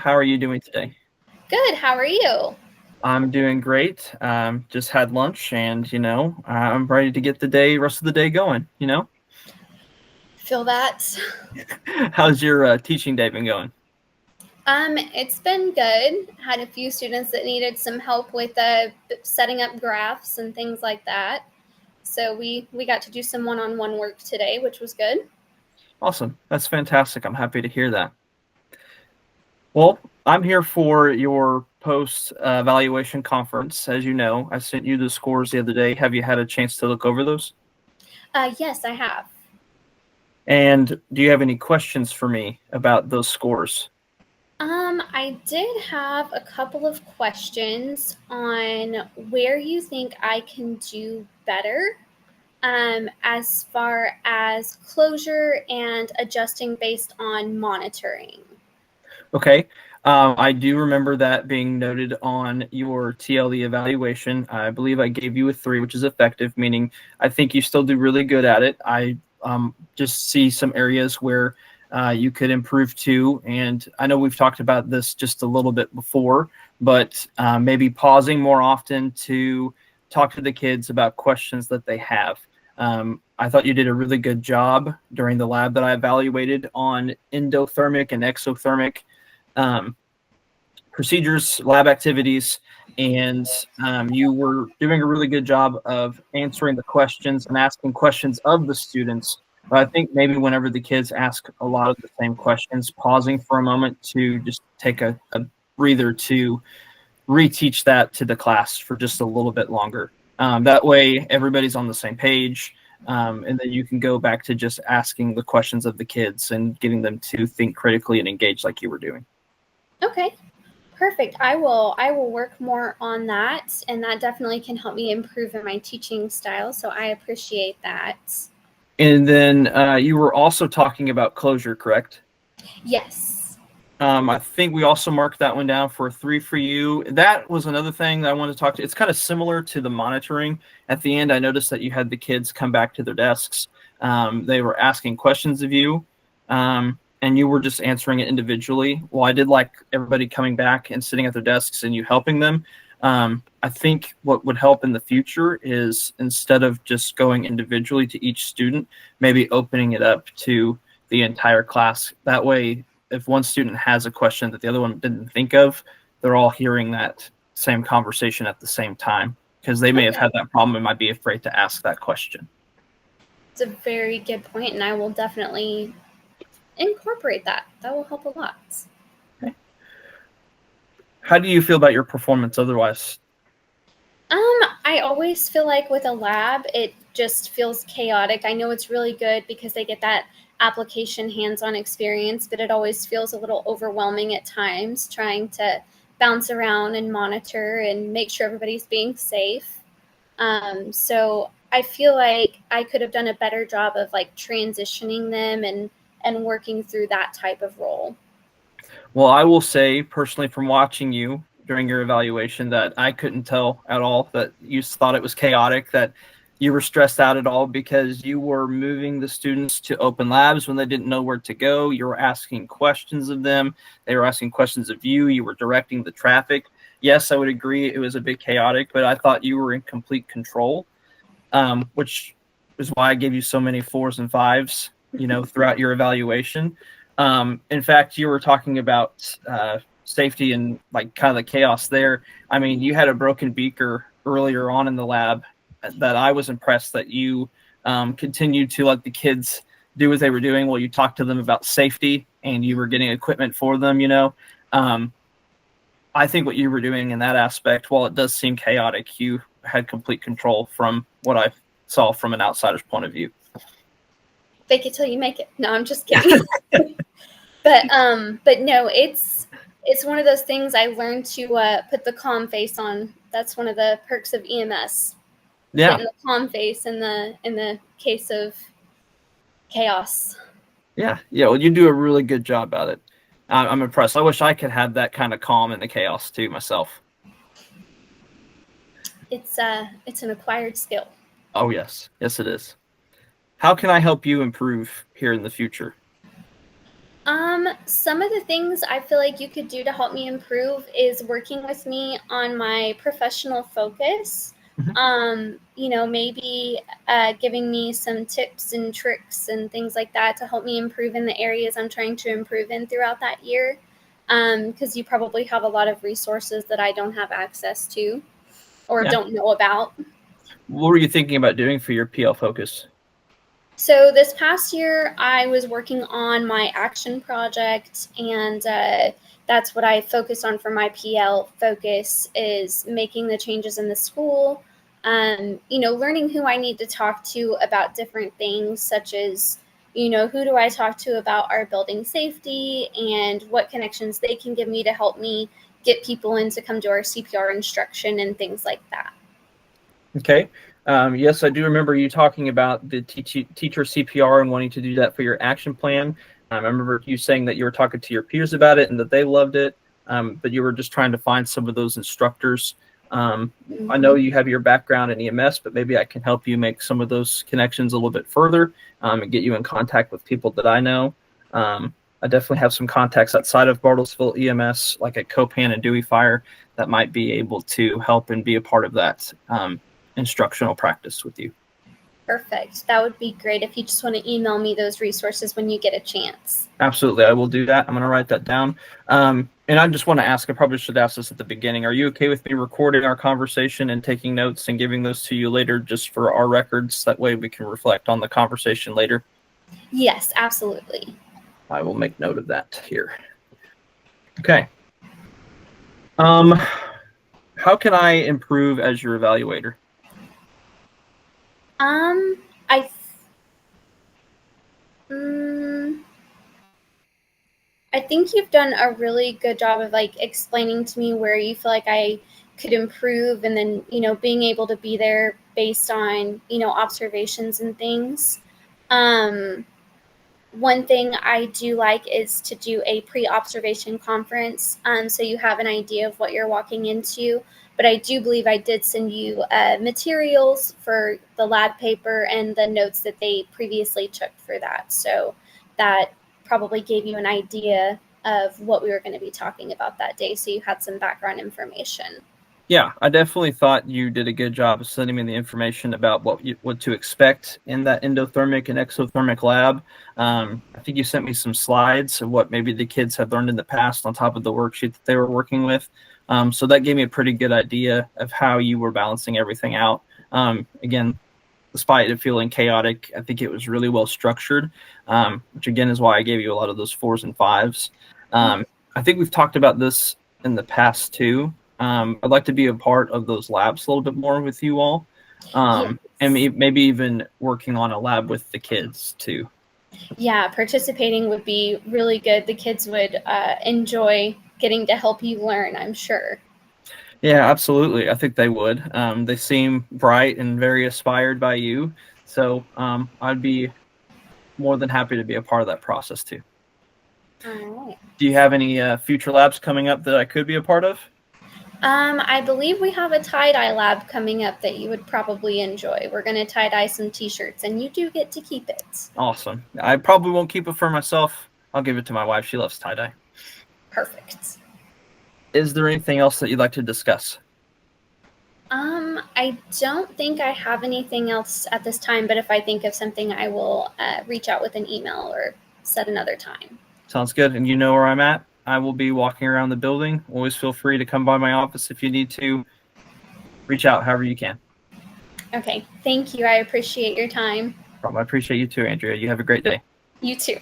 How are you doing today? Good. How are you? I'm doing great. Just had lunch and, I'm ready to get the rest of the day going. Feel that? How's your teaching day been going? It's been good. Had a few students that needed some help with setting up graphs and things like that. So we got to do some one-on-one work today, which was good. Awesome. That's fantastic. I'm happy to hear that. Well, I'm here for your post evaluation conference. As you know, I sent you the scores the other day. Have you had a chance to look over those? Yes, I have. And do you have any questions for me about those scores? I did have a couple of questions on where you think I can do better, as far as closure and adjusting based on monitoring. Okay. I do remember that being noted on your TLE evaluation. I believe I gave you a 3, which is effective, meaning I think you still do really good at it. I just see some areas where you could improve too. And I know we've talked about this just a little bit before, but maybe pausing more often to talk to the kids about questions that they have. I thought you did a really good job during the lab that I evaluated on endothermic and exothermic procedures, lab activities, and you were doing a really good job of answering the questions and asking questions of the students. But I think maybe whenever the kids ask a lot of the same questions, pausing for a moment to just take a breather to reteach that to the class for just a little bit longer. That way, everybody's on the same page. And then you can go back to just asking the questions of the kids and getting them to think critically and engage like you were doing. Okay, perfect. I will work more on that, and that definitely can help me improve in my teaching style. So I appreciate that. And then you were also talking about closure, correct? Yes. I think we also marked that one down for a 3 for you. That was another thing that I wanted to talk to. It's kind of similar to the monitoring. At the end, I noticed that you had the kids come back to their desks. They were asking questions of you, and you were just answering it individually. Well, I did like everybody coming back and sitting at their desks and you helping them. I think what would help in the future is instead of just going individually to each student, maybe opening it up to the entire class. That way, if one student has a question that the other one didn't think of, they're all hearing that same conversation at the same time because they may have had that problem and might be afraid to ask that question. It's a very good point, and I will definitely incorporate that. That will help a lot. Okay. How do you feel about your performance otherwise? I always feel like with a lab, it just feels chaotic. I know it's really good because they get that application hands-on experience, but it always feels a little overwhelming at times trying to bounce around and monitor and make sure everybody's being safe. So I feel like I could have done a better job of like transitioning them and working through that type of role. Well, I will say personally from watching you during your evaluation that I couldn't tell at all that you thought it was chaotic, that you were stressed out at all because you were moving the students to open labs when they didn't know where to go. You were asking questions of them. They were asking questions of you. You were directing the traffic. Yes, I would agree it was a bit chaotic, but I thought you were in complete control, which is why I gave you so many 4s and 5s, throughout your evaluation. In fact, you were talking about safety and like kind of the chaos there. I mean, you had a broken beaker earlier on in the lab that I was impressed that you continued to let the kids do what they were doing while you talked to them about safety and you were getting equipment for them. I think what you were doing in that aspect, while it does seem chaotic, you had complete control from what I saw from an outsider's point of view. Fake it till you make it. No, I'm just kidding. But no, it's one of those things I learned to put the calm face on. That's one of the perks of EMS. Yeah. Putting the calm face in the case of chaos. Yeah. Well, you do a really good job at it. I'm impressed. I wish I could have that kind of calm in the chaos too myself. It's an acquired skill. Oh yes, it is. How can I help you improve here in the future? Some of the things I feel like you could do to help me improve is working with me on my professional focus. Mhm. Maybe giving me some tips and tricks and things like that to help me improve in the areas I'm trying to improve in throughout that year. Because you probably have a lot of resources that I don't have access to or Yeah. don't know about. What were you thinking about doing for your PL focus? So this past year, I was working on my action project, and that's what I focused on for my PL focus is making the changes in the school. Learning who I need to talk to about different things, such as who do I talk to about our building safety and what connections they can give me to help me get people in to come to our CPR instruction and things like that. Okay. Yes, I do remember you talking about the teacher CPR and wanting to do that for your action plan. I remember you saying that you were talking to your peers about it and that they loved it, but you were just trying to find some of those instructors. I know Mm-hmm. you have your background in EMS, but maybe I can help you make some of those connections a little bit further and get you in contact with people that I know. I definitely have some contacts outside of Bartlesville EMS, like at Copan and Dewey Fire, that might be able to help and be a part of that. Instructional practice with you. Perfect. That would be great if you just want to email me those resources when you get a chance. Absolutely, I will do that. I'm going to write that down. And I just want to ask, I probably should ask this at the beginning. Are you okay with me recording our conversation and taking notes and giving those to you later just for our records? That way we can reflect on the conversation later. Yes, absolutely. I will make note of that here. Okay. How can I improve as your evaluator? Um, I, mm, I think you've done a really good job of like explaining to me where you feel like I could improve, and then being able to be there based on observations and things. Um, One thing I do like is to do a pre-observation conference, so you have an idea of what you're walking into. But I do believe I did send you materials for the lab paper and the notes that they previously took for that. So that probably gave you an idea of what we were going to be talking about that day. So you had some background information. Yeah, I definitely thought you did a good job of sending me the information about what to expect in that endothermic and exothermic lab. I think you sent me some slides of what maybe the kids had learned in the past on top of the worksheet that they were working with. So that gave me a pretty good idea of how you were balancing everything out. Again, despite it feeling chaotic, I think it was really well structured, which again is why I gave you a lot of those 4s and 5s. I think we've talked about this in the past too. I'd like to be a part of those labs a little bit more with you all, Yes. and maybe even working on a lab with the kids too. Yeah, participating would be really good. The kids would enjoy getting to help you learn, I'm sure. Yeah, absolutely. I think they would. They seem bright and very inspired by you, so I'd be more than happy to be a part of that process too. All right. Do you have any future labs coming up that I could be a part of? I believe we have a tie-dye lab coming up that you would probably enjoy. We're going to tie-dye some t-shirts, and you do get to keep it. Awesome. I probably won't keep it for myself. I'll give it to my wife. She loves tie-dye. Perfect. Is there anything else that you'd like to discuss? I don't think I have anything else at this time, but if I think of something, I will reach out with an email or set another time. Sounds good. And you know where I'm at. I will be walking around the building. Always feel free to come by my office if you need to. Reach out however you can. Okay. Thank you. I appreciate your time. I appreciate you too, Andrea. You have a great day. You too.